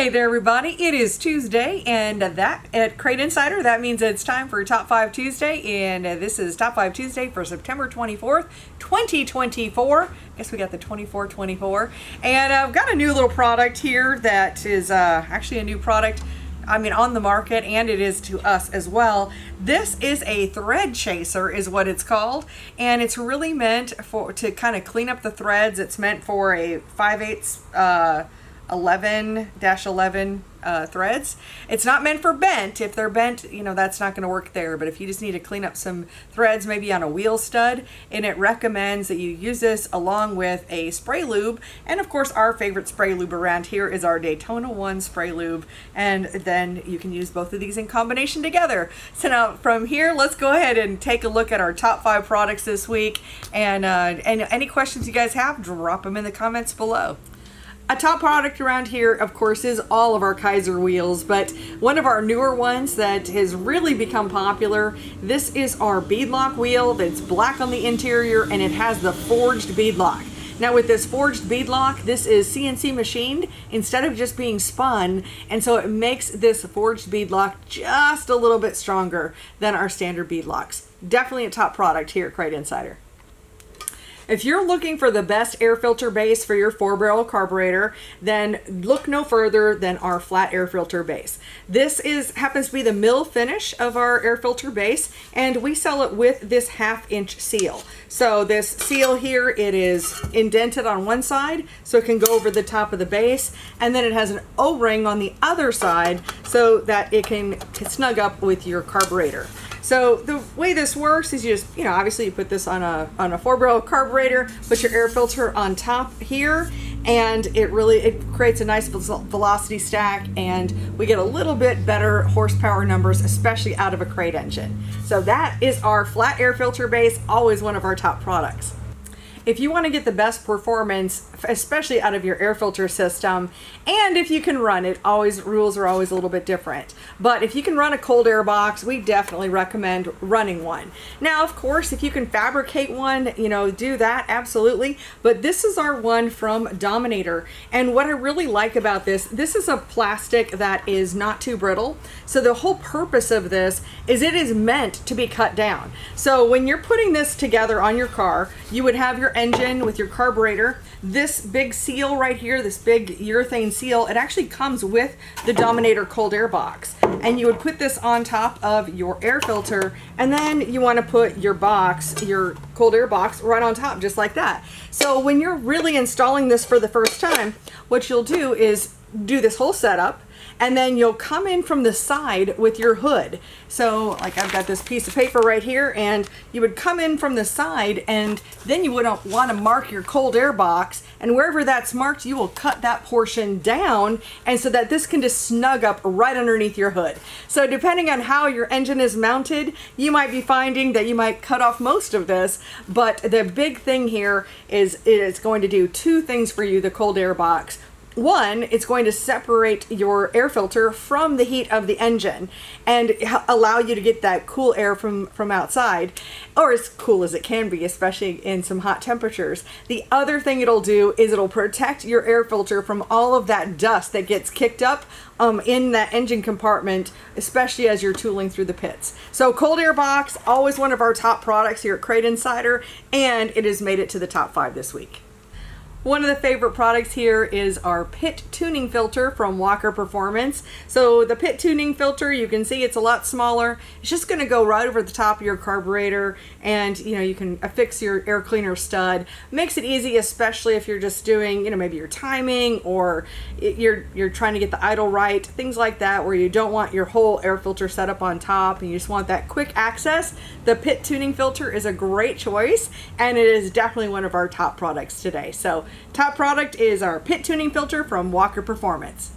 Hey there everybody, it is Tuesday, and that at Crate Insider, that means it's time for Top 5 Tuesday, and this is Top 5 Tuesday for September 24th, 2024. I guess we got the 24, and I've got a new little product here that is actually a new product, on the market, and it is to us as well. This is a thread chaser is what it's called, and it's really meant to kind of clean up the threads. It's meant for a 5/8 11-11 threads. It's not meant for bent. If they're bent, that's not going to work there. But if you just need to clean up some threads, maybe on a wheel stud, and it recommends that you use this along with a spray lube. And of course, our favorite spray lube around here is our Daytona 1 spray lube. And then you can use both of these in combination together. So now from here, let's go ahead and take a look at our top 5 products this week. And any questions you guys have, drop them in the comments below. A top product around here, of course, is all of our Kaiser wheels, but one of our newer ones that has really become popular, this is our beadlock wheel that's black on the interior, and it has the forged beadlock. Now with this forged beadlock, this is CNC machined instead of just being spun, and so it makes this forged beadlock just a little bit stronger than our standard beadlocks. Definitely a top product here at Crate Insider. If you're looking for the best air filter base for your 4-barrel carburetor, then look no further than our flat air filter base. This happens to be the mill finish of our air filter base, and we sell it with this 1/2-inch seal. So this seal here, it is indented on one side so it can go over the top of the base, and then it has an O-ring on the other side so that it can snug up with your carburetor. So the way this works is you just, obviously you put this on a 4-barrel carburetor, put your air filter on top here, and it creates a nice velocity stack, and we get a little bit better horsepower numbers, especially out of a Crate engine. So that is our flat air filter base, always one of our top products. If you want to get the best performance, especially out of your air filter system, and if you can run it, rules are always a little bit different. But if you can run a cold air box, we definitely recommend running one. Now, of course, if you can fabricate one, do that, absolutely. But this is our one from Dominator. And what I really like about this is a plastic that is not too brittle. So the whole purpose of this is it is meant to be cut down. So when you're putting this together on your car, you would have your engine with your carburetor. This big seal right here, this big urethane seal, it actually comes with the Dominator Cold Air Box. And you would put this on top of your air filter, and then you want to put your cold air box right on top, just like that. So when you're really installing this for the first time, what you'll do is do this whole setup, and then you'll come in from the side with your hood. So like I've got this piece of paper right here, and you would come in from the side, and then you would want to mark your cold air box, and wherever that's marked, you will cut that portion down, and so that this can just snug up right underneath your hood. So depending on how your engine is mounted, you might be finding that you might cut off most of this, but the big thing here is it's going to do 2 things for you, the cold air box. One, it's going to separate your air filter from the heat of the engine and allow you to get that cool air from outside, or as cool as it can be, especially in some hot temperatures. The other thing it'll do is it'll protect your air filter from all of that dust that gets kicked up in that engine compartment, especially as you're tooling through the pits. So cold air box, always one of our top products here at Crate Insider, and it has made it to the top 5 this week. One of the favorite products here is our pit tuning filter from Walker Performance. So the pit tuning filter, you can see it's a lot smaller. It's just going to go right over the top of your carburetor, and you can affix your air cleaner stud. Makes it easy, especially if you're just doing maybe your timing, or you're trying to get the idle right, things like that, where you don't want your whole air filter set up on top and you just want that quick access. The pit tuning filter is a great choice, and it is definitely one of our top products today. So top product is our pit tuning filter from Walker Performance.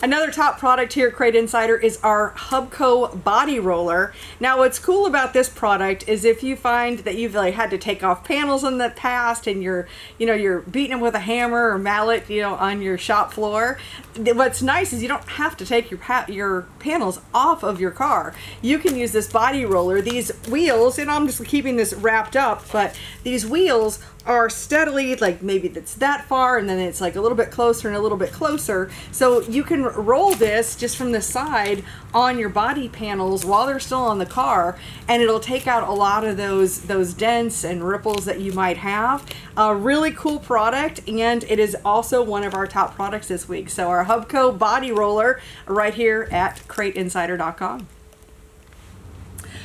Another top product here at Crate Insider is our Hubco body roller. Now what's cool about this product is if you find that you've had to take off panels in the past and you're beating them with a hammer or mallet on your shop floor, what's nice is you don't have to take your panels off of your car. You can use this body roller. These wheels, and I'm just keeping this wrapped up, but these wheels are steadily, like maybe it's that far and then it's like a little bit closer and a little bit closer. So you can roll this just from the side on your body panels while they're still on the car, and it'll take out a lot of those dents and ripples that you might have. A really cool product, and it is also one of our top products this week. So our Hubco body roller right here at CrateInsider.com.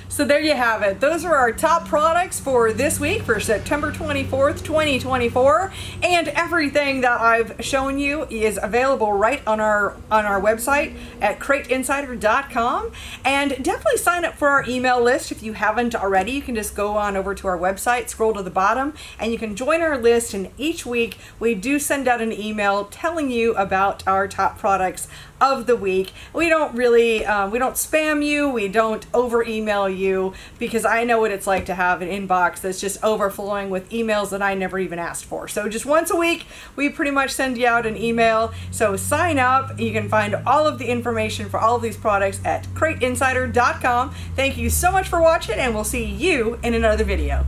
So there you have it. Those are our top products for this week, for September 24th, 2024. And everything that I've shown you is available right on our website at CrateInsider.com. And definitely sign up for our email list if you haven't already. You can just go on over to our website, scroll to the bottom, and you can join our list. And each week we do send out an email telling you about our top products of the week. We don't really, we don't spam you, we don't over email you, because I know what it's like to have an inbox that's just overflowing with emails that I never even asked for. So just once a week, we pretty much send you out an email. So sign up. You can find all of the information for all of these products at CrateInsider.com. Thank you so much for watching, and we'll see you in another video.